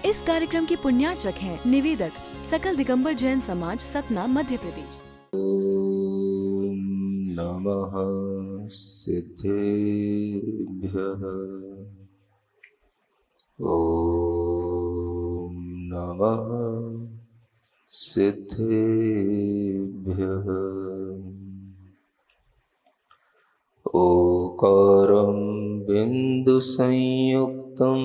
इस कार्यक्रम के पुण्यार्चक हैं निवेदक सकल दिगंबर जैन समाज, सतना, मध्य प्रदेश। ओम नमः सिद्धेभ्यः। ओम नमः सिद्धेभ्यः। ओकारं बिन्दुसंयुक्तं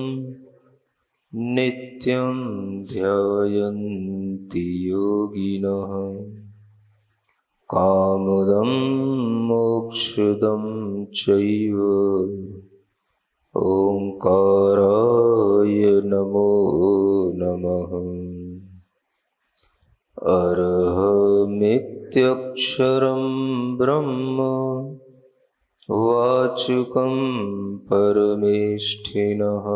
नित्यं ध्यायन्ति योगिनः। कामदं मोक्षदं चैव ओंकाराय नमो नमः। अरहमित्यक्षरं ब्रह्म वाचुकं परमेष्ठिनः।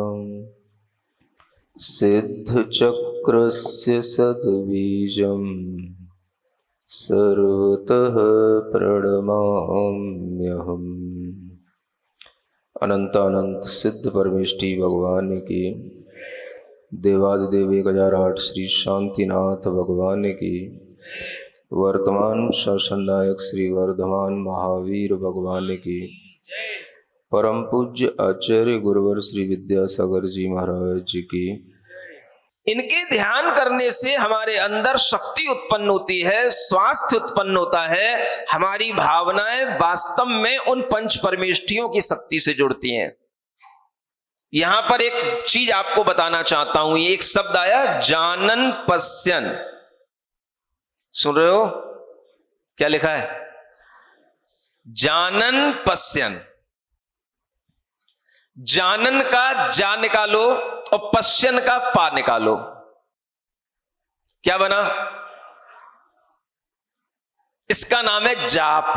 सिद्धचक्रस्य सद्बीजं सर्वतः प्रणमाम्यहम्। अनंतानंत सिद्ध परमेष्ठी भगवान की, देवादिदेव 1008 श्री शांतिनाथ भगवान की, वर्तमान शासन नायक श्री वर्धमान महावीर भगवान की, परम पूज्य आचार्य गुरुवर श्री विद्यासागर जी महाराज जी की। इनके ध्यान करने से हमारे अंदर शक्ति उत्पन्न होती है, स्वास्थ्य उत्पन्न होता है, हमारी भावनाएं वास्तव में उन पंच परमेष्ठियों की शक्ति से जुड़ती हैं। यहां पर एक चीज आपको बताना चाहता हूं। ये एक शब्द आया, जानन पश्यन। सुन रहे हो क्या लिखा है? जानन पश्यन। जानन का जा निकालो और पश्यन का पा निकालो, क्या बना? इसका नाम है जाप।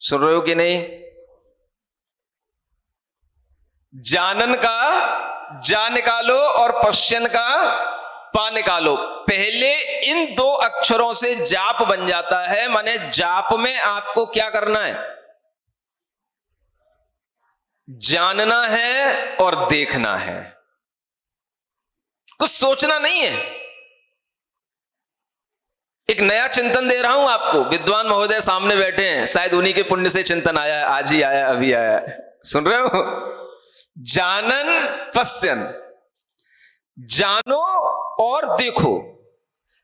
सुन रहे हो कि नहीं? जानन का जा निकालो और पश्यन का पा निकालो। पहले इन दो अक्षरों से जाप बन जाता है। माने जाप में आपको क्या करना है? जानना है और देखना है, कुछ सोचना नहीं है। एक नया चिंतन दे रहा हूं आपको। विद्वान महोदय सामने बैठे हैं, शायद उन्हीं के पुण्य से चिंतन आया है, आज ही आया, अभी आया है। सुन रहे हो? जानन पश्यन, जानो और देखो।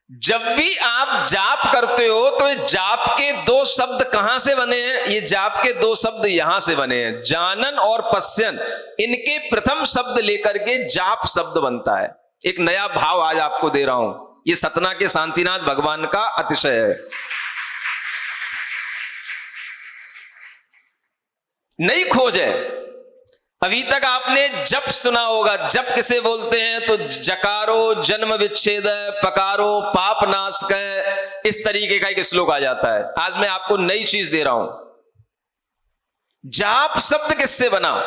जब भी आप जाप करते हो तो ये जाप के दो शब्द कहां से बने हैं? ये जाप के दो शब्द यहां से बने हैं, जानन और पश्यन। इनके प्रथम शब्द लेकर के जाप शब्द बनता है। एक नया भाव आज आपको दे रहा हूं। ये सतना के शांतिनाथ भगवान का अतिशय है। नई खोज है। अभी तक आपने जप सुना होगा। जप किसे बोलते हैं? तो जकारो जन्म विच्छेद, पकारो पाप नाश कै, इस तरीके का एक श्लोक आ जाता है। आज मैं आपको नई चीज दे रहा हूं। जाप शब्द किससे बना?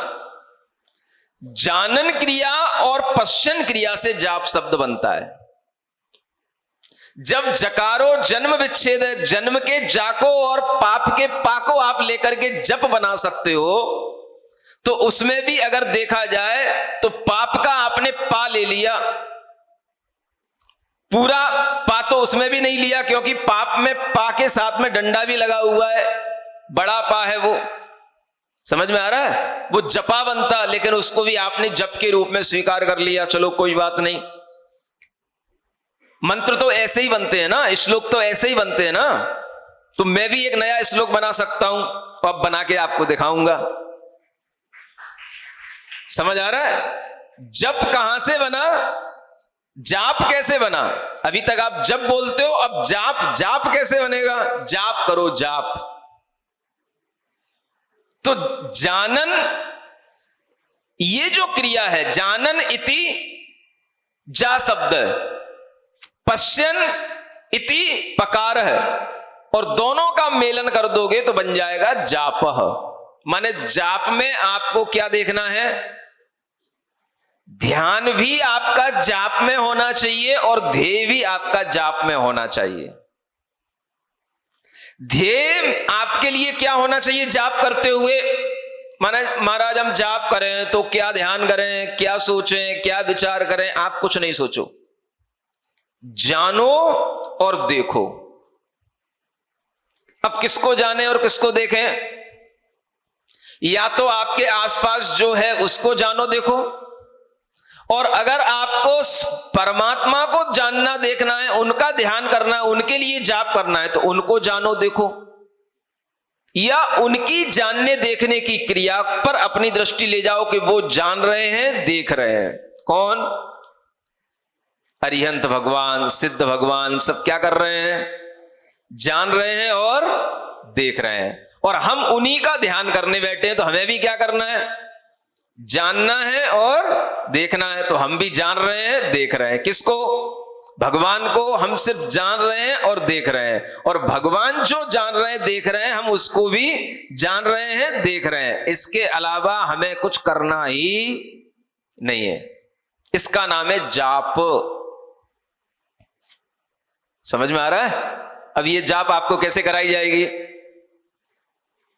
जानन क्रिया और पश्यन क्रिया से जाप शब्द बनता है। जब जकारो जन्म विच्छेद, जन्म के जाको और पाप के पाको आप लेकर के जप बना सकते हो, तो उसमें भी अगर देखा जाए तो पाप का आपने पा ले लिया, पूरा पा तो उसमें भी नहीं लिया, क्योंकि पाप में पा के साथ में डंडा भी लगा हुआ है, बड़ा पा है वो। समझ में आ रहा है? वो जपा बनता, लेकिन उसको भी आपने जप के रूप में स्वीकार कर लिया। चलो कोई बात नहीं। मंत्र तो ऐसे ही बनते हैं ना, श्लोक तो ऐसे ही बनते हैं ना। तो मैं भी एक नया श्लोक बना सकता हूं, तो अब बना के आपको दिखाऊंगा। समझ आ रहा है? जप कहां से बना, जाप कैसे बना? अभी तक आप जप बोलते हो, अब जाप, जाप कैसे बनेगा? जाप करो, जाप। तो जानन, ये जो क्रिया है, जानन इति जा शब्द, पश्यन इति पकार है, और दोनों का मेलन कर दोगे तो बन जाएगा जापह। माने जाप में आपको क्या देखना है? ध्यान भी आपका जाप में होना चाहिए और ध्येय भी आपका जाप में होना चाहिए। ध्येय आपके लिए क्या होना चाहिए जाप करते हुए? माना महाराज हम जाप करें तो क्या ध्यान करें, क्या सोचें, क्या विचार करें? आप कुछ नहीं सोचो, जानो और देखो। अब किसको जाने और किसको देखें? या तो आपके आसपास जो है उसको जानो देखो, और अगर आपको परमात्मा को जानना देखना है, उनका ध्यान करना है, उनके लिए जाप करना है, तो उनको जानो देखो। या उनकी जानने देखने की क्रिया पर अपनी दृष्टि ले जाओ कि वो जान रहे हैं, देख रहे हैं। कौन? अरिहंत भगवान, सिद्ध भगवान, सब क्या कर रहे हैं? जान रहे हैं और देख रहे हैं। और हम उन्हीं का ध्यान करने बैठे हैं, तो हमें भी क्या करना है? जानना है और देखना है। तो हम भी जान रहे हैं, देख रहे हैं। किसको? भगवान को हम सिर्फ जान रहे हैं और देख रहे हैं, और भगवान जो जान रहे हैं, देख रहे हैं, हम उसको भी जान रहे हैं, देख रहे हैं। इसके अलावा हमें कुछ करना ही नहीं है। इसका नाम है जाप। समझ में आ रहा है? अब ये जाप आपको कैसे कराई जाएगी?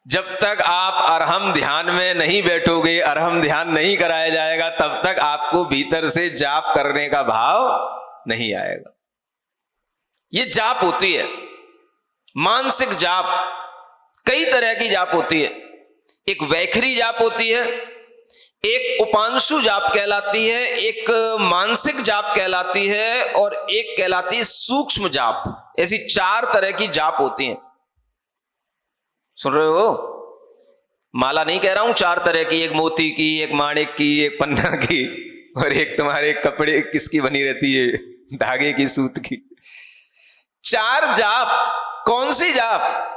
जब तक आप अरहम ध्यान में नहीं बैठोगे, अरहम ध्यान नहीं कराया जाएगा, तब तक आपको भीतर से जाप करने का भाव नहीं आएगा। ये जाप होती है मानसिक जाप। कई तरह की जाप होती है। एक वैखरी जाप होती है, एक उपांशु जाप कहलाती है, एक मानसिक जाप कहलाती है, और एक कहलाती है सूक्ष्म जाप। ऐसी 4 तरह की जाप होती हैं। सुन रहे हो? माला नहीं कह रहा हूं 4 तरह की, एक मोती की, एक माणिक की, एक पन्ना की, और एक तुम्हारे कपड़े किसकी बनी रहती है, धागे की, सूत की। 4 जाप। कौन सी जाप?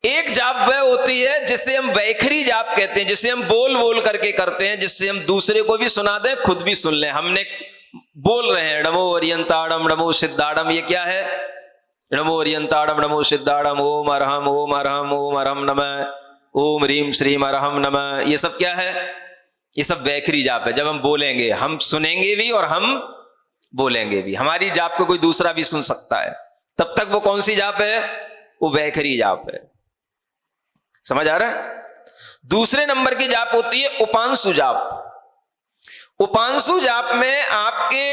एक जाप वह होती है जिसे हम वैखरी जाप कहते हैं, जिसे हम बोल बोल करके करते हैं, जिससे हम दूसरे को भी सुना दें, खुद भी सुन लें। हमने बोल रहे हैं नमो अरियंताड़म नमो सिद्धाड़म। ये क्या है? नमो अरियंताड़म नमो सिद्धाड़म, ओम अरहम ओम अरहम ओम अरहम नमः, ओम ह्रीम श्रीम अरहम नमः। ये सब क्या है? ये सब वैखरी जाप है। जब हम बोलेंगे, हम सुनेंगे भी और हम बोलेंगे भी। हमारी जाप को कोई दूसरा भी सुन सकता है, तब तक वो कौन सी जाप है? वो वैखरी जाप है। समझ आ रहा है? दूसरे नंबर की जाप होती है उपांशु जाप। उपांशु जाप में आपके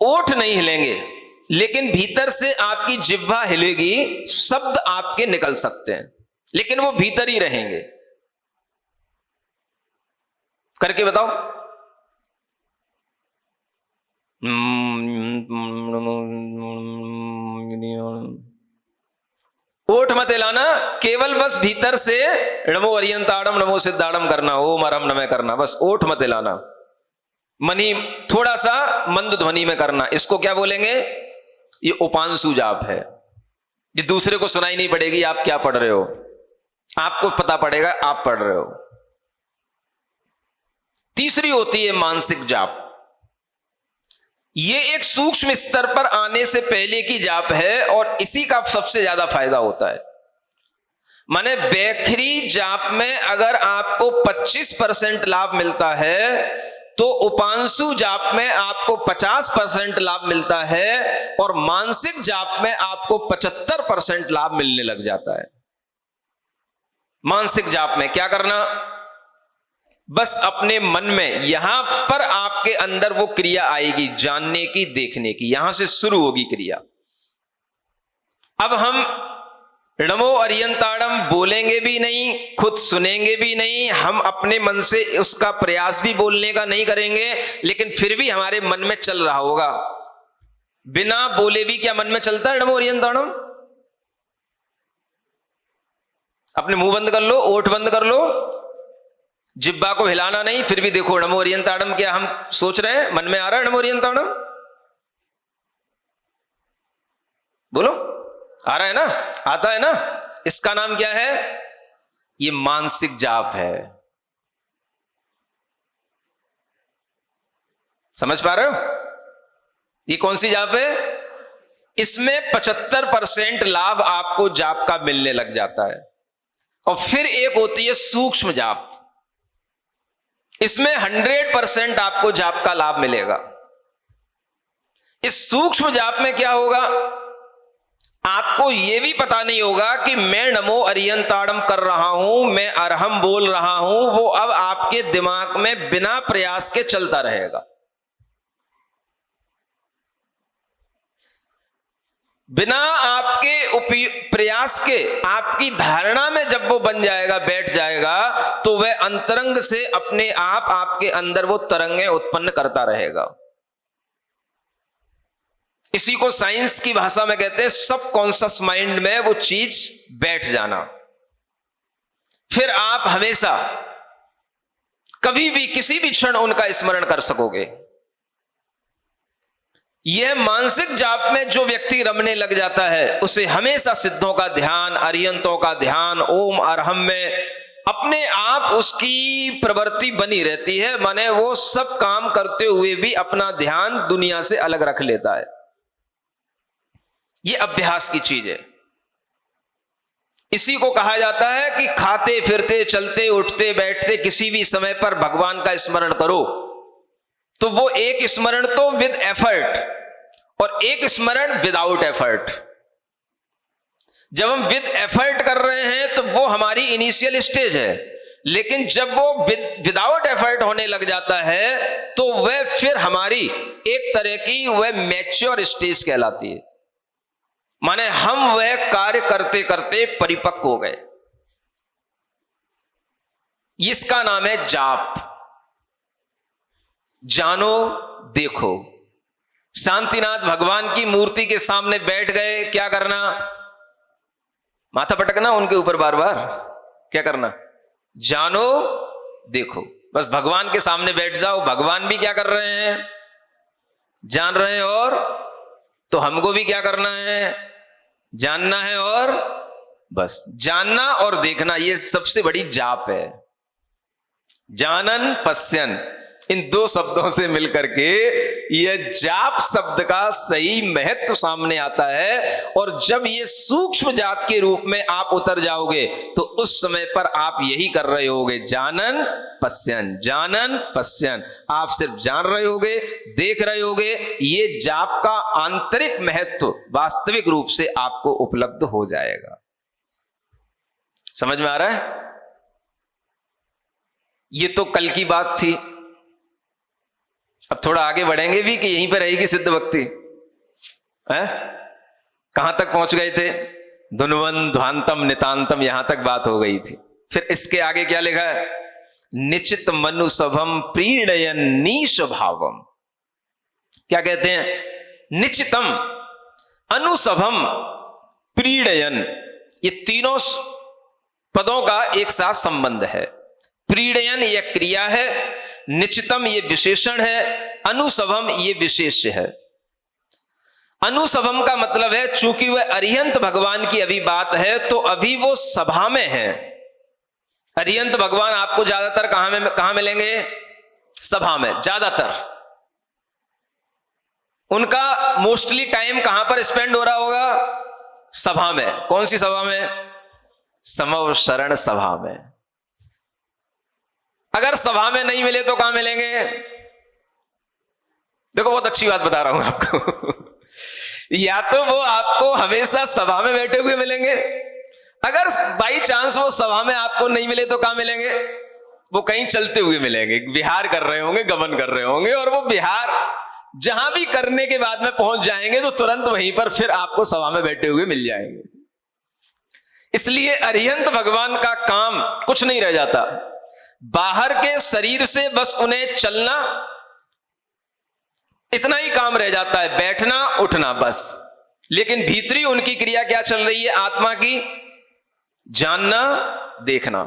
ओठ नहीं हिलेंगे, लेकिन भीतर से आपकी जिह्वा हिलेगी, शब्द आपके निकल सकते हैं, लेकिन वो भीतर ही रहेंगे। करके बताओ। ओठ मत हिलाना, केवल बस भीतर से नमो अरियंताड़म नमो सिद्धाड़म करना, ओम अरहम नमः करना, बस ओठ मत हिलाना। मनी थोड़ा सा मंद ध्वनि में करना। इसको क्या बोलेंगे? ये उपांशु जाप है। ये दूसरे को सुनाई नहीं पड़ेगी आप क्या पढ़ रहे हो, आपको पता पड़ेगा आप पढ़ रहे हो। तीसरी होती है मानसिक जाप। ये एक सूक्ष्म स्तर पर आने से पहले की जाप है, और इसी का सबसे ज्यादा फायदा होता है। माने वैखरी जाप में अगर आपको 25% लाभ मिलता है, तो उपांशु जाप में आपको 50% लाभ मिलता है, और मानसिक जाप में आपको 75% लाभ मिलने लग जाता है। मानसिक जाप में क्या करना? बस अपने मन में, यहां पर आपके अंदर वो क्रिया आएगी जानने की, देखने की, यहां से शुरू होगी क्रिया। अब हम नमो अरियंताड़म बोलेंगे भी नहीं, खुद सुनेंगे भी नहीं, हम अपने मन से उसका प्रयास भी बोलने का नहीं करेंगे, लेकिन फिर भी हमारे मन में चल रहा होगा। बिना बोले भी क्या मन में चलता है नमो अरियंताड़म? अपने मुंह बंद कर लो, ओठ बंद कर लो, जिब्बा को हिलाना नहीं, फिर भी देखो नमो अरियंताड़म क्या हम सोच रहे हैं, मन में आ रहा है नमो अरियंताड़म? बोलो, आ रहा है ना? आता है ना? इसका नाम क्या है? ये मानसिक जाप है। समझ पा रहे हो? ये कौन सी जाप है? इसमें 75% लाभ आपको जाप का मिलने लग जाता है। और फिर एक होती है सूक्ष्म जाप। इसमें 100% आपको जाप का लाभ मिलेगा। इस सूक्ष्म जाप में क्या होगा? आपको यह भी पता नहीं होगा कि मैं नमो अरियंताड़म कर रहा हूं, मैं अरहम बोल रहा हूं, वो अब आपके दिमाग में बिना प्रयास के चलता रहेगा। बिना आपके प्रयास के आपकी धारणा में जब वो बन जाएगा, बैठ जाएगा, तो वह अंतरंग से अपने आप आपके अंदर वो तरंगें उत्पन्न करता रहेगा। इसी को साइंस की भाषा में कहते हैं सबकॉन्शियस माइंड में वो चीज बैठ जाना। फिर आप हमेशा कभी भी किसी भी क्षण उनका स्मरण कर सकोगे। यह मानसिक जाप में जो व्यक्ति रमने लग जाता है उसे हमेशा सिद्धों का ध्यान, अरियंतों का ध्यान, ओम अरहम में अपने आप उसकी प्रवृत्ति बनी रहती है। माने वो सब काम करते हुए भी अपना ध्यान दुनिया से अलग रख लेता है। यह अभ्यास की चीज है। इसी को कहा जाता है कि खाते फिरते चलते उठते बैठते किसी भी समय पर भगवान का स्मरण करो। तो वो एक स्मरण तो विद एफर्ट और एक स्मरण विदाउट एफर्ट। जब हम विद एफर्ट कर रहे हैं तो वो हमारी इनिशियल स्टेज है, लेकिन जब वो विदाउट एफर्ट होने लग जाता है तो वह फिर हमारी एक तरह की वह मैच्योर स्टेज कहलाती है। माने हम वह कार्य करते करते परिपक्व हो गए। इसका नाम है जाप। जानो देखो। शांतिनाथ भगवान की मूर्ति के सामने बैठ गए, क्या करना? माथा पटकना उनके ऊपर बार बार, क्या करना? जानो देखो। बस भगवान के सामने बैठ जाओ। भगवान भी क्या कर रहे हैं? जान रहे हैं। और तो हमको भी क्या करना है? जानना है। और बस जानना और देखना, यह सबसे बड़ी जाप है। जानन पश्यन, इन दो शब्दों से मिलकर के यह जाप शब्द का सही महत्व सामने आता है। और जब ये सूक्ष्म जाप के रूप में आप उतर जाओगे तो उस समय पर आप यही कर रहे होगे, जानन पश्यन, जानन पश्यन। आप सिर्फ जान रहे होगे, देख रहे होगे। ये जाप का आंतरिक महत्व वास्तविक रूप से आपको उपलब्ध हो जाएगा। समझ में आ रहा है? ये तो कल की बात थी। अब थोड़ा आगे बढ़ेंगे भी कि यहीं पर रहेगी सिद्ध भक्ति है। कहां तक पहुंच गए थे? धुनवन ध्वांतम नितांतम, यहां तक बात हो गई थी। फिर इसके आगे क्या लिखा है? निश्चित मनुसभम प्रीणयन नीश भावम। क्या कहते हैं? निश्चितम अनुसभम प्रीणयन, ये तीनों पदों का एक साथ संबंध है। प्रीणयन यह क्रिया है, निश्चितम ये विशेषण है, अनुसभम ये विशेष्य है। अनुसभम का मतलब है चूंकि वह अरिहंत भगवान की अभी बात है तो अभी वो सभा में है। अरिहंत भगवान आपको ज्यादातर कहां मिलेंगे? सभा में ज्यादातर। उनका मोस्टली टाइम कहां पर स्पेंड हो रहा होगा? सभा में। कौन सी सभा में? समव शरण सभा में। अगर सभा में नहीं मिले तो कहां मिलेंगे? देखो बहुत अच्छी बात बता रहा हूं आपको। या तो वो आपको हमेशा सभा में बैठे हुए मिलेंगे, अगर बाई चांस वो सभा में आपको नहीं मिले तो कहां मिलेंगे? वो कहीं चलते हुए मिलेंगे, विहार कर रहे होंगे, गमन कर रहे होंगे। और वो विहार जहां भी करने के बाद में पहुंच जाएंगे तो तुरंत वहीं पर फिर आपको सभा में बैठे हुए मिल जाएंगे। इसलिए अरिहंत भगवान का काम कुछ नहीं रह जाता। बाहर के शरीर से बस उन्हें चलना, इतना ही काम रह जाता है, बैठना उठना बस। लेकिन भीतरी उनकी क्रिया क्या चल रही है? आत्मा की जानना देखना।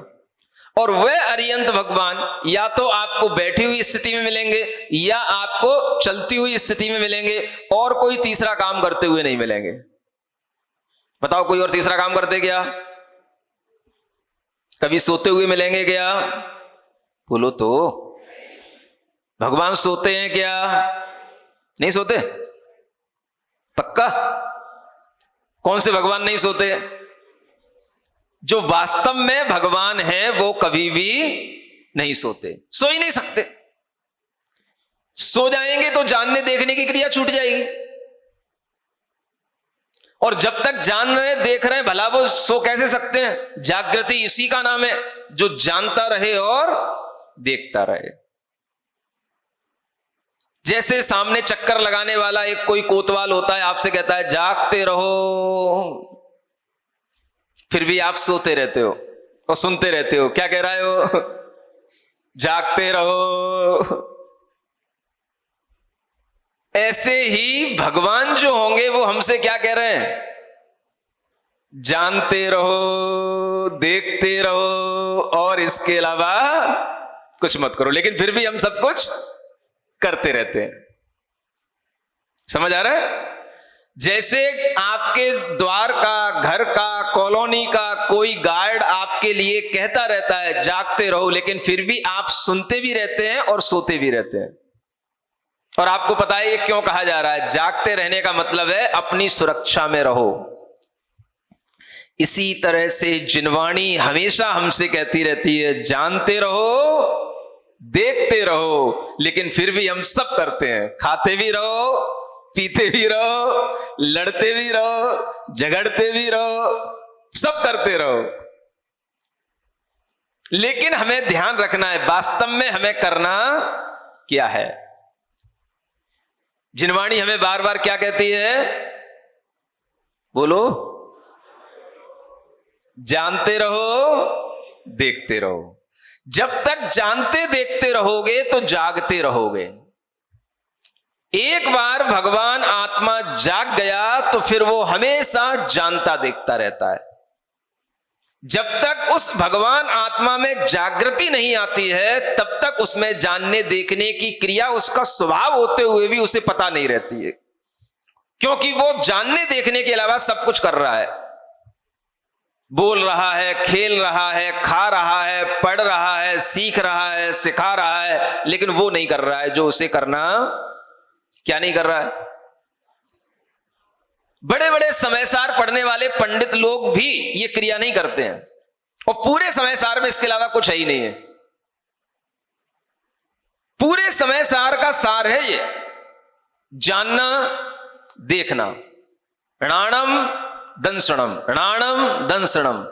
और वह अरिहंत भगवान या तो आपको बैठी हुई स्थिति में मिलेंगे या आपको चलती हुई स्थिति में मिलेंगे, और कोई तीसरा काम करते हुए नहीं मिलेंगे। बताओ कोई और तीसरा काम करते क्या? कभी सोते हुए मिलेंगे क्या? बोलो तो। भगवान सोते हैं क्या? नहीं सोते। पक्का? कौन से भगवान नहीं सोते? जो वास्तव में भगवान है वो कभी भी नहीं सोते, सो ही नहीं सकते। सो जाएंगे तो जानने देखने की क्रिया छूट जाएगी। और जब तक जान रहे देख रहे हैं, भला वो सो कैसे सकते हैं? जागृति इसी का नाम है जो जानता रहे और देखता रहे। जैसे सामने चक्कर लगाने वाला एक कोई कोतवाल होता है, आपसे कहता है जागते रहो, फिर भी आप सोते रहते हो और सुनते रहते हो। क्या कह रहा है वो? जागते रहो। ऐसे ही भगवान जो होंगे वो हमसे क्या कह रहे हैं? जानते रहो, देखते रहो और इसके अलावा कुछ मत करो। लेकिन फिर भी हम सब कुछ करते रहते हैं। समझ आ रहा है? जैसे आपके द्वार का, घर का, कॉलोनी का कोई गार्ड आपके लिए कहता रहता है जागते रहो, लेकिन फिर भी आप सुनते भी रहते हैं और सोते भी रहते हैं। और आपको पता है ये क्यों कहा जा रहा है? जागते रहने का मतलब है अपनी सुरक्षा में रहो। इसी तरह से जिनवाणी हमेशा हमसे कहती रहती है जानते रहो, देखते रहो, लेकिन फिर भी हम सब करते हैं। खाते भी रहो, पीते भी रहो, लड़ते भी रहो, झगड़ते भी रहो, सब करते रहो। लेकिन हमें ध्यान रखना है वास्तव में हमें करना क्या है। जिनवाणी हमें बार बार क्या कहती है? बोलो। जानते रहो, देखते रहो। जब तक जानते देखते रहोगे तो जागते रहोगे। एक बार भगवान आत्मा जाग गया तो फिर वो हमेशा जानता देखता रहता है। जब तक उस भगवान आत्मा में जागृति नहीं आती है तब तक उसमें जानने देखने की क्रिया उसका स्वभाव होते हुए भी उसे पता नहीं रहती है, क्योंकि वो जानने देखने के अलावा सब कुछ कर रहा है। बोल रहा है, खेल रहा है, खा रहा है, पढ़ रहा है, सीख रहा है, सिखा रहा है, लेकिन वो नहीं कर रहा है जो उसे करना। क्या नहीं कर रहा है? बड़े बड़े समयसार पढ़ने वाले पंडित लोग भी ये क्रिया नहीं करते हैं, और पूरे समयसार में इसके अलावा कुछ है ही नहीं है। पूरे समयसार का सार है ये जानना देखना। ऋणाणम दंसणम, ऋणाणम दंसणम।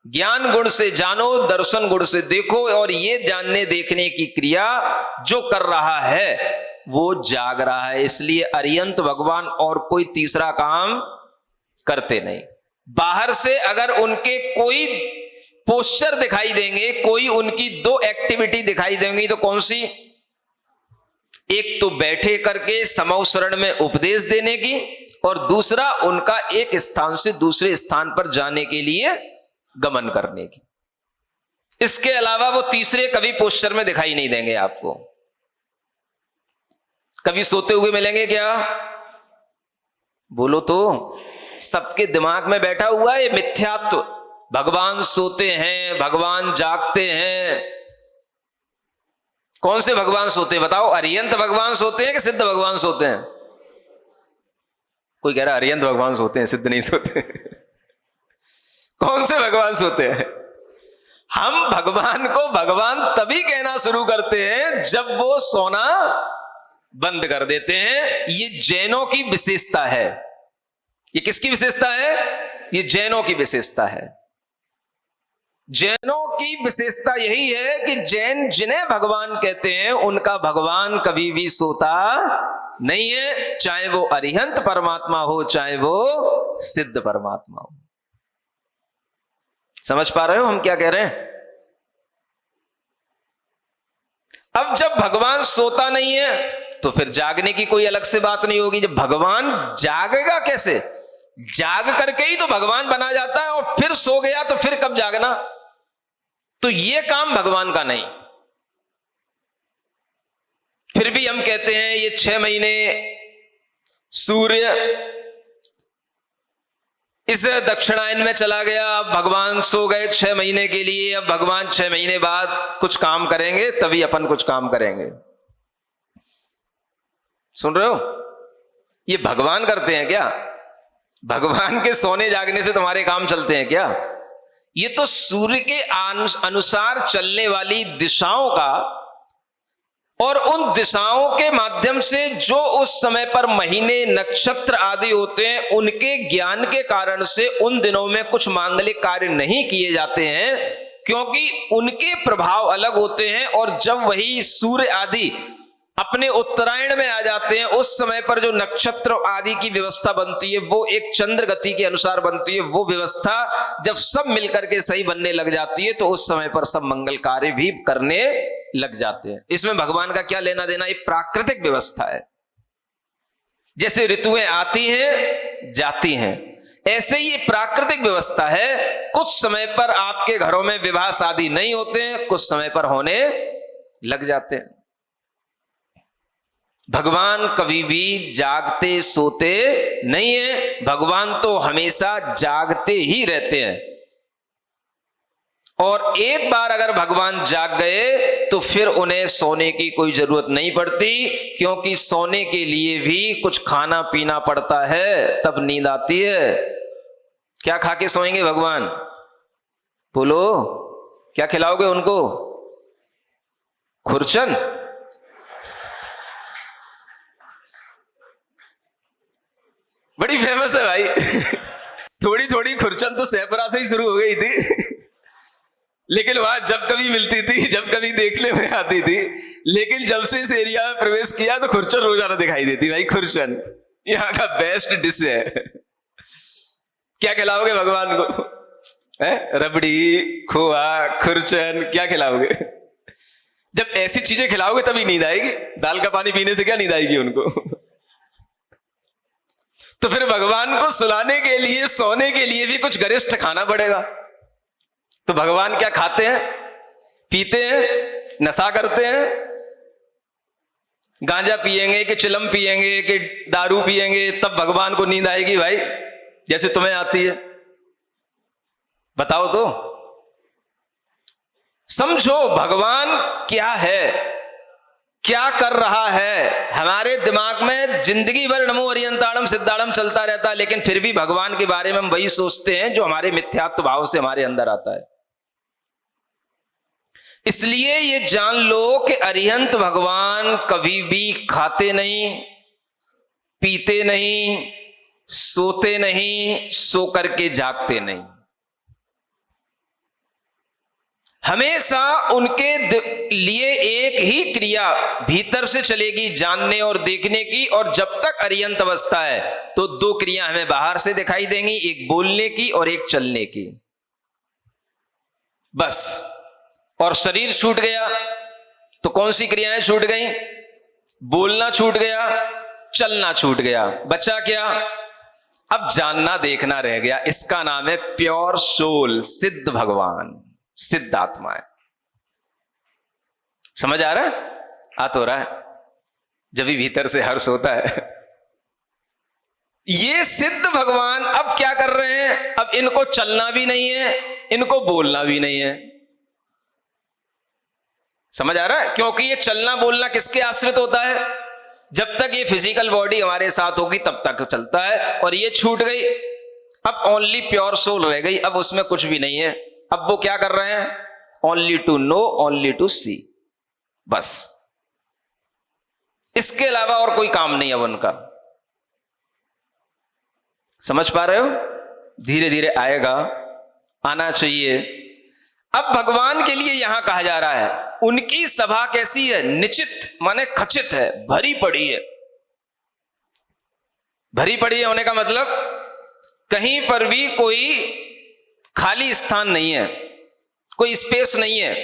ज्ञान गुण से जानो, दर्शन गुण से देखो। और ये जानने देखने की क्रिया जो कर रहा है वो जाग रहा है। इसलिए अरियंत भगवान और कोई तीसरा काम करते नहीं। बाहर से अगर उनके कोई पोस्चर दिखाई देंगे, कोई उनकी दो एक्टिविटी दिखाई देंगी, तो कौन सी? एक तो बैठे करके समौसरण में उपदेश देने की, और दूसरा उनका एक स्थान से दूसरे स्थान पर जाने के लिए गमन करने की। इसके अलावा वो तीसरे कभी पोस्चर में दिखाई नहीं देंगे आपको। कभी सोते हुए मिलेंगे क्या? बोलो तो। सबके दिमाग में बैठा हुआ है मिथ्यात्व। भगवान सोते हैं, भगवान जागते हैं। कौन से भगवान सोते हैं बताओ? अरियंत भगवान सोते हैं कि सिद्ध भगवान सोते हैं? कोई कह रहा है अरियंत भगवान सोते हैं, सिद्ध नहीं सोते। कौन से भगवान सोते हैं? हम भगवान को भगवान तभी कहना शुरू करते हैं जब वो सोना बंद कर देते हैं। ये जैनों की विशेषता है। ये किसकी विशेषता है? ये जैनों की विशेषता है। जैनों की विशेषता यही है कि जैन जिन्हें भगवान कहते हैं उनका भगवान कभी भी सोता नहीं है, चाहे वो अरिहंत परमात्मा हो, चाहे वो सिद्ध परमात्मा हो। समझ पा रहे हो हम क्या कह रहे हैं? अब जब भगवान सोता नहीं है तो फिर जागने की कोई अलग से बात नहीं होगी। जब भगवान जागेगा कैसे? जाग करके ही तो भगवान बना जाता है, और फिर सो गया तो फिर कब जागना? तो ये काम भगवान का नहीं। फिर भी हम कहते हैं ये 6 महीने सूर्य इस दक्षिणायन में चला गया, अब भगवान सो गए 6 महीने के लिए। अब भगवान 6 महीने बाद कुछ काम करेंगे, तभी अपन कुछ काम करेंगे। सुन रहे हो? ये भगवान करते हैं क्या? भगवान के सोने जागने से तुम्हारे काम चलते हैं क्या? ये तो सूर्य के अनुसार चलने वाली दिशाओं का और उन दिशाओं के माध्यम से जो उस समय पर महीने नक्षत्र आदि होते हैं, उनके ज्ञान के कारण से उन दिनों में कुछ मांगलिक कार्य नहीं किए जाते हैं, क्योंकि उनके प्रभाव अलग होते हैं। और जब वही सूर्य आदि अपने उत्तरायण में आ जाते हैं, उस समय पर जो नक्षत्र आदि की व्यवस्था बनती है वो एक चंद्र गति के अनुसार बनती है। वो व्यवस्था जब सब मिलकर के सही बनने लग जाती है तो उस समय पर सब मंगल कार्य भी करने लग जाते हैं। इसमें भगवान का क्या लेना देना, ये प्राकृतिक व्यवस्था है। जैसे ऋतुएं आती हैं जाती हैं, ऐसे ही प्राकृतिक व्यवस्था है। कुछ समय पर आपके घरों में विवाह शादी नहीं होते हैं, कुछ समय पर होने लग जाते हैं। भगवान कभी भी जागते सोते नहीं है, भगवान तो हमेशा जागते ही रहते हैं। और एक बार अगर भगवान जाग गए तो फिर उन्हें सोने की कोई जरूरत नहीं पड़ती, क्योंकि सोने के लिए भी कुछ खाना पीना पड़ता है, तब नींद आती है। क्या खा के सोएंगे भगवान? बोलो, क्या खिलाओगे उनको? खुरचन? बड़ी फेमस है भाई। थोड़ी थोड़ी खुरचन तो सहपरा से ही शुरू हो गई थी, लेकिन वहां जब कभी मिलती थी, जब कभी देखने में आती थी। लेकिन जब से इस एरिया में प्रवेश किया तो खुरचन रोजाना दिखाई देती। भाई खुरचन यहाँ का बेस्ट डिश है। क्या खिलाओगे भगवान को? रबड़ी, खोआ, खुरचन, क्या खिलाओगे? जब ऐसी चीजें खिलाओगे तभी नींद आएगी। दाल का पानी पीने से क्या नींद आएगी उनको? तो फिर भगवान को सुलाने के लिए, सोने के लिए भी कुछ गरिष्ठ खाना पड़ेगा। तो भगवान क्या खाते हैं, पीते हैं, नशा करते हैं? गांजा पिएंगे कि चिलम पिएंगे कि दारू पिएंगे, तब भगवान को नींद आएगी भाई, जैसे तुम्हें आती है? बताओ तो। समझो भगवान क्या है, क्या कर रहा है। हमारे दिमाग में जिंदगी भर नमो अरियंताड़म सिद्धाड़म चलता रहता है, लेकिन फिर भी भगवान के बारे में हम वही सोचते हैं जो हमारे मिथ्यात्व भाव से हमारे अंदर आता है। इसलिए ये जान लो कि अरिहंत भगवान कभी भी खाते नहीं, पीते नहीं, सोते नहीं, सो करके जागते नहीं। हमेशा उनके लिए एक ही क्रिया भीतर से चलेगी, जानने और देखने की। और जब तक अरिहंत अवस्था है तो दो क्रिया हमें बाहर से दिखाई देंगी, एक बोलने की और एक चलने की, बस। और शरीर छूट गया तो कौन सी क्रियाएं छूट गई? बोलना छूट गया, चलना छूट गया, बचा क्या? अब जानना देखना रह गया। इसका नाम है प्योर सोल, सिद्ध भगवान, सिद्ध आत्मा है। समझ आ रहा है? आ तो रहा है, जब भी भीतर से हर्ष होता है। ये सिद्ध भगवान अब क्या कर रहे हैं? अब इनको चलना भी नहीं है, इनको बोलना भी नहीं है। समझ आ रहा है? क्योंकि ये चलना बोलना किसके आश्रित होता है? जब तक ये फिजिकल बॉडी हमारे साथ होगी तब तक चलता है। और ये छूट गई, अब ओनली प्योर सोल रह गई। अब उसमें कुछ भी नहीं है। अब वो क्या कर रहे हैं? Only to know, only to see, बस। इसके अलावा और कोई काम नहीं अब उनका। समझ पा रहे हो? धीरे धीरे आएगा, आना चाहिए। अब भगवान के लिए यहां कहा जा रहा है उनकी सभा कैसी है? निश्चित माने खचित है, भरी पड़ी है। भरी पड़ी है होने का मतलब कहीं पर भी कोई खाली स्थान नहीं है, कोई स्पेस नहीं है।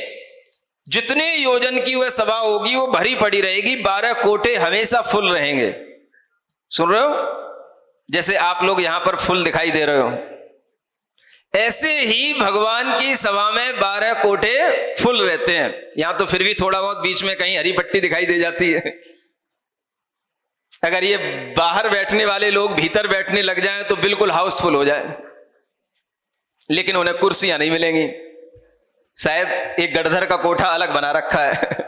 जितने योजन की वह सभा होगी वो भरी पड़ी रहेगी। 12 कोठे हमेशा फुल रहेंगे। सुन रहे हो? जैसे आप लोग यहां पर फुल दिखाई दे रहे हो, ऐसे ही भगवान की सभा में 12 कोठे फुल रहते हैं। यहां तो फिर भी थोड़ा बहुत बीच में कहीं हरी पट्टी दिखाई दे जाती है। अगर ये बाहर बैठने वाले लोग भीतर बैठने लग जाएं तो बिल्कुल हाउसफुल हो जाए, लेकिन उन्हें कुर्सियां नहीं मिलेंगी। शायद एक गढ़धर का कोठा अलग बना रखा है।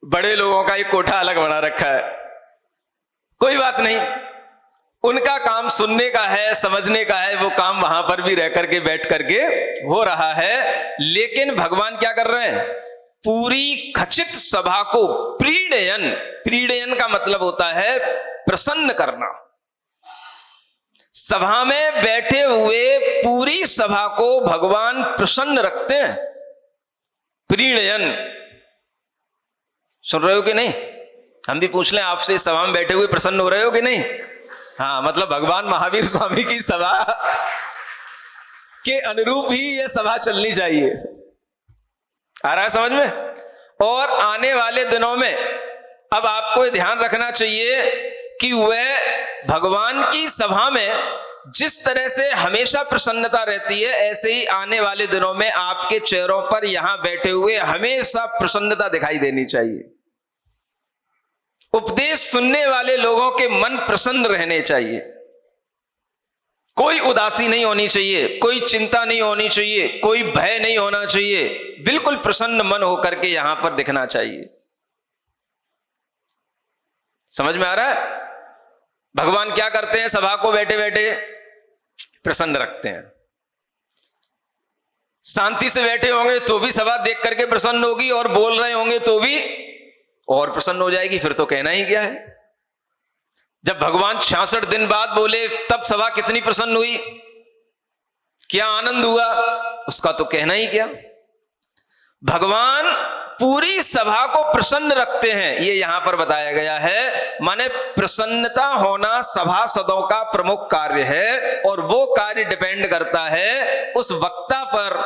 बड़े लोगों का एक कोठा अलग बना रखा है। कोई बात नहीं, उनका काम सुनने का है, समझने का है, वो काम वहां पर भी रह करके बैठ करके हो रहा है। लेकिन भगवान क्या कर रहे हैं? पूरी खचित सभा को प्रीडयन, प्रीडयन का मतलब होता है प्रसन्न करना। सभा में बैठे हुए पूरी सभा को भगवान प्रसन्न रखते हैं। प्रीणयन, सुन रहे हो कि नहीं? हम भी पूछ लें आपसे, इस सभा में बैठे हुए प्रसन्न हो रहे हो कि नहीं? हाँ, मतलब भगवान महावीर स्वामी की सभा के अनुरूप ही यह सभा चलनी चाहिए। आ रहा है समझ में? और आने वाले दिनों में अब आपको ये ध्यान रखना चाहिए कि वह भगवान की सभा में जिस तरह से हमेशा प्रसन्नता रहती है, ऐसे ही आने वाले दिनों में आपके चेहरों पर यहां बैठे हुए हमेशा प्रसन्नता दिखाई देनी चाहिए। उपदेश सुनने वाले लोगों के मन प्रसन्न रहने चाहिए, कोई उदासी नहीं होनी चाहिए, कोई चिंता नहीं होनी चाहिए, कोई भय नहीं होना चाहिए, बिल्कुल प्रसन्न मन होकर के यहां पर दिखना चाहिए। समझ में आ रहा है? भगवान क्या करते हैं? सभा को बैठे बैठे प्रसन्न रखते हैं। शांति से बैठे होंगे तो भी सभा देख करके प्रसन्न होगी, और बोल रहे होंगे तो भी और प्रसन्न हो जाएगी। फिर तो कहना ही क्या है? जब भगवान 66 दिन बाद बोले तब सभा कितनी प्रसन्न हुई, क्या आनंद हुआ, उसका तो कहना ही क्या। भगवान पूरी सभा को प्रसन्न रखते हैं, ये यहां पर बताया गया है। माने प्रसन्नता होना सभासदों का प्रमुख कार्य है, और वो कार्य डिपेंड करता है उस वक्ता पर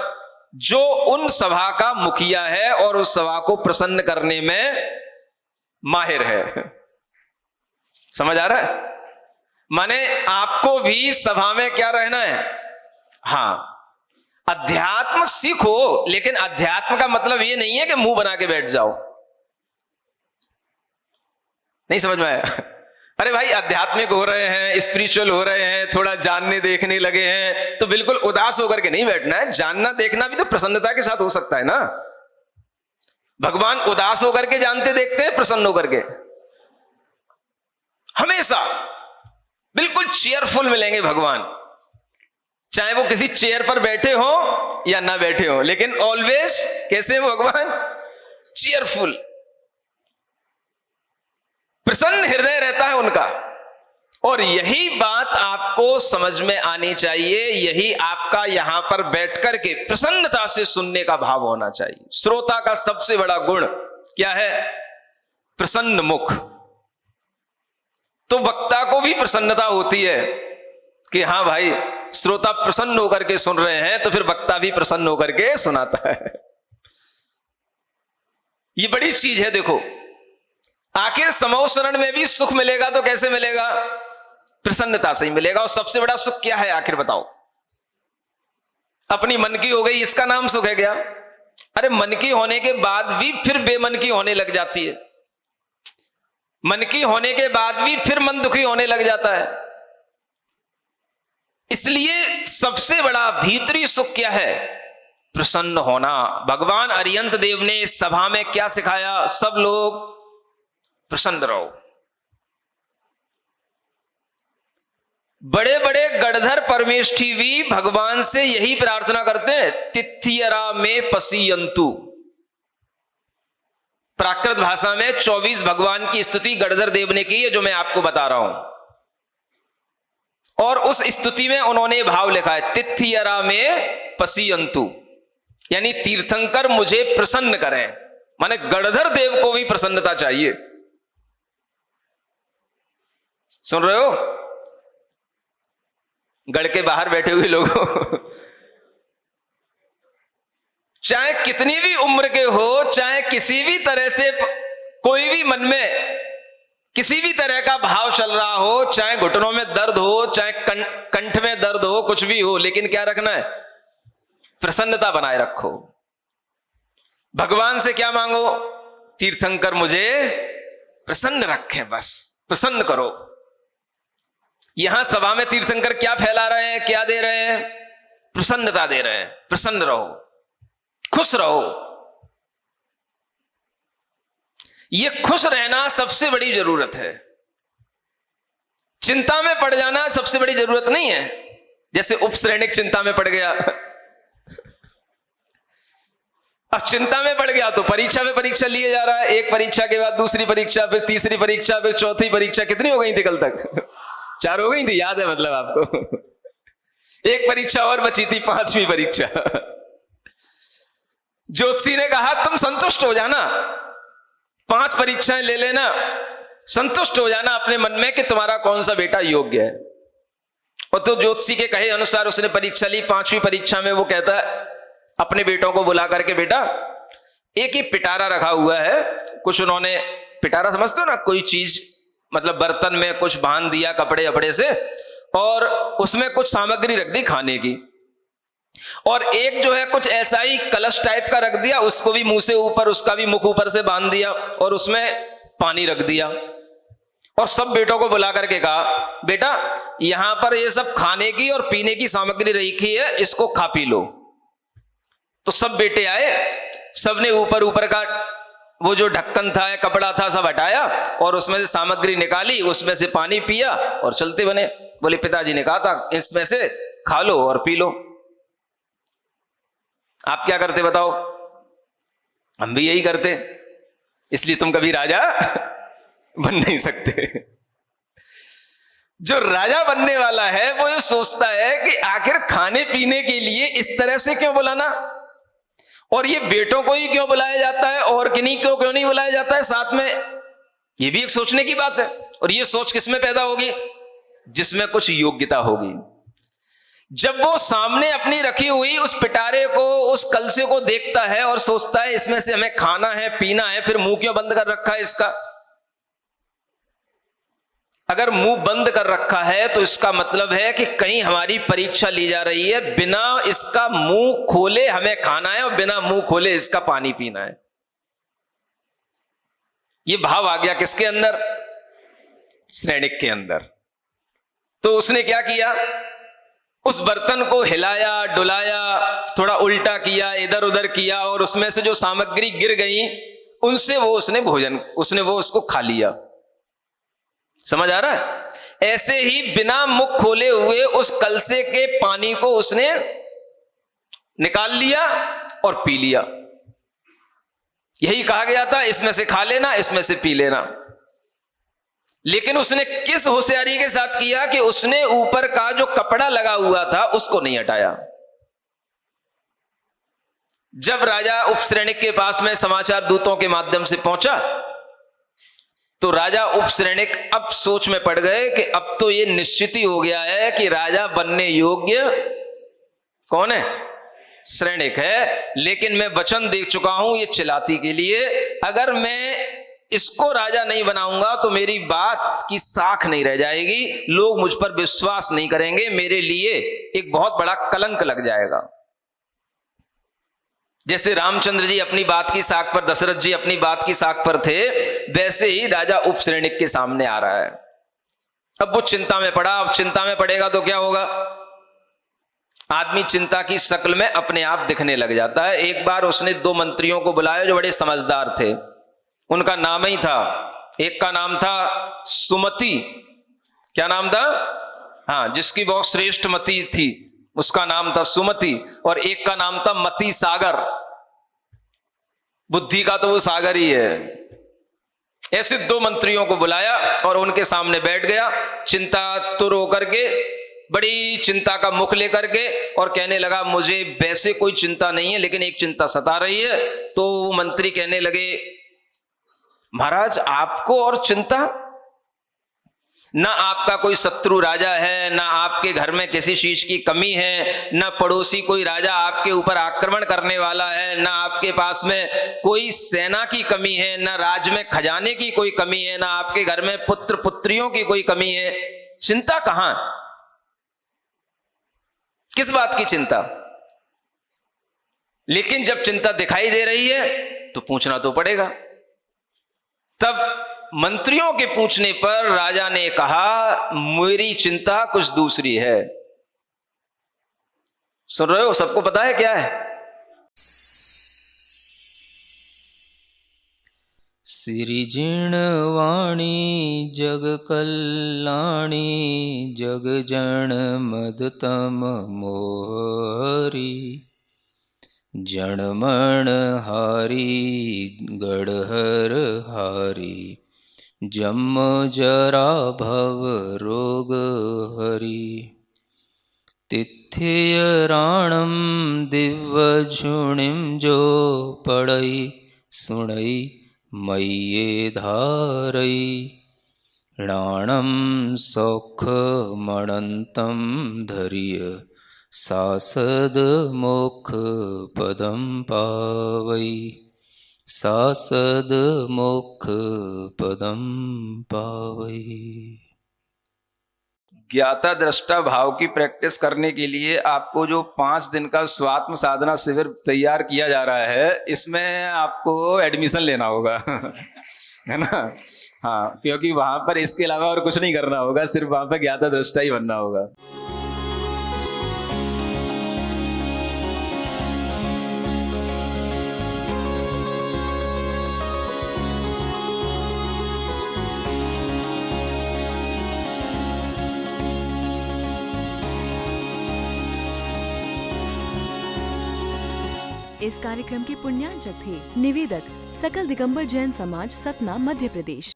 जो उन सभा का मुखिया है और उस सभा को प्रसन्न करने में माहिर है। समझ आ रहा है? माने आपको भी सभा में क्या रहना है? हाँ, अध्यात्म सीखो, लेकिन अध्यात्म का मतलब ये नहीं है कि मुंह बना के बैठ जाओ। नहीं समझ में आया? अरे भाई, आध्यात्मिक हो रहे हैं, स्पिरिचुअल हो रहे हैं, थोड़ा जानने देखने लगे हैं, तो बिल्कुल उदास होकर के नहीं बैठना है। जानना देखना भी तो प्रसन्नता के साथ हो सकता है ना। भगवान उदास होकर के जानते देखते हैं, प्रसन्न होकर के? हमेशा बिल्कुल चेयरफुल मिलेंगे भगवान, चाहे वो किसी चेयर पर बैठे हो या ना बैठे हो, लेकिन ऑलवेज कैसे भगवान? चेयरफुल, प्रसन्न हृदय रहता है उनका। और यही बात आपको समझ में आनी चाहिए, यही आपका यहां पर बैठकर के प्रसन्नता से सुनने का भाव होना चाहिए। श्रोता का सबसे बड़ा गुण क्या है? प्रसन्न मुख। तो वक्ता को भी प्रसन्नता होती है कि हाँ भाई, श्रोता प्रसन्न होकर के सुन रहे हैं, तो फिर वक्ता भी प्रसन्न होकर के सुनाता है। ये बड़ी चीज है। देखो, आखिर समूह शरण में भी सुख मिलेगा तो कैसे मिलेगा? प्रसन्नता से ही मिलेगा। और सबसे बड़ा सुख क्या है आखिर बताओ? अपनी मन की हो गई, इसका नाम सुख है क्या? अरे मन की होने के बाद भी फिर बेमन की होने लग जाती है, मन की होने के बाद भी फिर मन दुखी होने लग जाता है। इसलिए सबसे बड़ा भीतरी सुख क्या है? प्रसन्न होना। भगवान अरिहंत देव ने इस सभा में क्या सिखाया? सब लोग प्रसन्न रहो। बड़े बड़े गणधर परमेष्ठी भी भगवान से यही प्रार्थना करते हैं, तिथियरा में पसीयंतु। प्राकृत भाषा में 24 भगवान की स्तुति गणधर देव ने की है, जो मैं आपको बता रहा हूं। और उस स्तुति में उन्होंने भाव लिखा है, तिथियरा में पसीयंतु, यानी तीर्थंकर मुझे प्रसन्न करें। माने गणधर देव को भी प्रसन्नता चाहिए। सुन रहे हो? गढ़ के बाहर बैठे हुए लोगों, चाहे कितनी भी उम्र के हो, चाहे किसी भी तरह से कोई भी मन में किसी भी तरह का भाव चल रहा हो, चाहे घुटनों में दर्द हो, चाहे कंठ में दर्द हो, कुछ भी हो, लेकिन क्या रखना है? प्रसन्नता बनाए रखो। भगवान से क्या मांगो? तीर्थंकर मुझे प्रसन्न रखे, बस प्रसन्न करो। यहां सभा में तीर्थंकर क्या फैला रहे हैं, क्या दे रहे हैं? प्रसन्नता दे रहे हैं। प्रसन्न रहो, खुश रहो। ये खुश रहना सबसे बड़ी जरूरत है। चिंता में पड़ जाना सबसे बड़ी जरूरत नहीं है। जैसे उपश्रेणिक चिंता में पड़ गया, अब चिंता में पड़ गया तो परीक्षा में परीक्षा लिए जा रहा है, एक परीक्षा के बाद दूसरी परीक्षा, फिर तीसरी परीक्षा, फिर चौथी परीक्षा। कितनी हो गई थी कल तक? 4 हो गई थी, याद है मतलब आपको? एक परीक्षा और बची थी, 5वीं परीक्षा। ज्योतिषी ने कहा तुम संतुष्ट हो जाना, 5 परीक्षाएं ले लेना, संतुष्ट हो जाना अपने मन में कि तुम्हारा कौन सा बेटा योग्य है। और तो ज्योतिषी के कहे अनुसार उसने परीक्षा ली। 5वीं परीक्षा में वो कहता है अपने बेटों को बुला करके, बेटा एक ही पिटारा रखा हुआ है, कुछ उन्होंने, पिटारा समझते हो ना, कोई चीज मतलब बर्तन में कुछ बांध दिया कपड़े अपड़े से, और उसमें कुछ सामग्री रख दी खाने की, और एक जो है कुछ ऐसा ही कलश टाइप का रख दिया, उसको भी मुंह से ऊपर, उसका भी मुख ऊपर से बांध दिया, और उसमें पानी रख दिया, और सब बेटों को बुला करके कहा बेटा यहां पर ये सब खाने की और पीने की सामग्री रखी है, इसको खा पी लो। तो सब बेटे आए, सबने ऊपर ऊपर का वो जो ढक्कन था या कपड़ा था सब हटाया, और उसमें से सामग्री निकाली, उसमें से पानी पिया और चलते बने। बोले पिताजी ने कहा था इसमें से खा लो और पी लो। आप क्या करते बताओ? हम भी यही करते, इसलिए तुम कभी राजा बन नहीं सकते। जो राजा बनने वाला है वो ये सोचता है कि आखिर खाने पीने के लिए इस तरह से क्यों बुलाना, और ये बेटों को ही क्यों बुलाया जाता है और किन्हीं को क्यों नहीं बुलाया जाता है साथ में। ये भी एक सोचने की बात है। और ये सोच किसमें पैदा होगी? जिसमें कुछ योग्यता होगी। जब वो सामने अपनी रखी हुई उस पिटारे को, उस कलसे को देखता है और सोचता है इसमें से हमें खाना है पीना है, फिर मुंह क्यों बंद कर रखा है इसका? अगर मुंह बंद कर रखा है तो इसका मतलब है कि कहीं हमारी परीक्षा ली जा रही है, बिना इसका मुंह खोले हमें खाना है और बिना मुंह खोले इसका पानी पीना है। ये भाव आ गया किसके अंदर? श्रेणिक के अंदर। तो उसने क्या किया? उस बर्तन को हिलाया डुलाया, थोड़ा उल्टा किया, इधर उधर किया, और उसमें से जो सामग्री गिर गई उनसे वो उसने भोजन, उसको खा लिया। समझ आ रहा है? ऐसे ही बिना मुख खोले हुए उस कलसे के पानी को उसने निकाल लिया और पी लिया। यही कहा गया था इसमें से खा लेना, इसमें से पी लेना। लेकिन उसने किस होशियारी के साथ किया कि उसने ऊपर का जो कपड़ा लगा हुआ था उसको नहीं हटाया। जब राजा उपश्रेणिक के पास में समाचार दूतों के माध्यम से पहुंचा तो राजा उपश्रेणिक अब सोच में पड़ गए कि अब तो ये निश्चित ही हो गया है कि राजा बनने योग्य कौन है? श्रेणिक है। लेकिन मैं वचन दे चुका हूं ये चिलाती के लिए, अगर मैं इसको राजा नहीं बनाऊंगा तो मेरी बात की साख नहीं रह जाएगी, लोग मुझ पर विश्वास नहीं करेंगे, मेरे लिए एक बहुत बड़ा कलंक लग जाएगा। जैसे रामचंद्र जी अपनी बात की साख पर, दशरथ जी अपनी बात की साख पर थे, वैसे ही राजा उपश्रेणिक के सामने आ रहा है। अब वो चिंता में पड़ा। अब चिंता में पड़ेगा तो क्या होगा? आदमी चिंता की शक्ल में अपने आप दिखने लग जाता है। एक बार उसने 2 मंत्रियों को बुलाया जो बड़े समझदार थे। उनका नाम ही था, एक का नाम था सुमति। क्या नाम था? हाँ, जिसकी बहुत श्रेष्ठ मति थी उसका नाम था सुमति, और एक का नाम था मति सागर। बुद्धि का तो वो सागर ही है। ऐसे 2 मंत्रियों को बुलाया और उनके सामने बैठ गया, चिंतातुर होकर के, बड़ी चिंता का मुख लेकर के, और कहने लगा मुझे वैसे कोई चिंता नहीं है लेकिन एक चिंता सता रही है। तो वो मंत्री कहने लगे महाराज आपको और चिंता? ना आपका कोई शत्रु राजा है, ना आपके घर में किसी चीज की कमी है, ना पड़ोसी कोई राजा आपके ऊपर आक्रमण करने वाला है, ना आपके पास में कोई सेना की कमी है, ना राज्य में खजाने की कोई कमी है, ना आपके घर में पुत्र पुत्रियों की कोई कमी है। चिंता कहां? किस बात की चिंता? लेकिन जब चिंता दिखाई दे रही है तो पूछना तो पड़ेगा। तब मंत्रियों के पूछने पर राजा ने कहा मेरी चिंता कुछ दूसरी है। सुन रहे हो? सबको पता है क्या है? सिरिजिणवाणी जग कल्याणी जग जन मदतम मोहरी जणमण हारी गढ़हर हारी जम जरा भव रोग हरि तिथियराणम दिव्यझुणिम जो पढ़ई सुणई मय्ये धारई णाणम सौख मणंतम धरिय सासद मोक्ष पदम पावई सासद मोक्ष पदम पावई। ज्ञाता दृष्टा भाव की प्रैक्टिस करने के लिए आपको जो 5 दिन का स्वात्म साधना शिविर तैयार किया जा रहा है, इसमें आपको एडमिशन लेना होगा है ना। हाँ, क्योंकि वहां पर इसके अलावा और कुछ नहीं करना होगा, सिर्फ वहां पर ज्ञाता दृष्टा ही बनना होगा। इस कार्यक्रम के पुण्यार्चक थे निवेदक सकल दिगंबर जैन समाज, सतना, मध्य प्रदेश।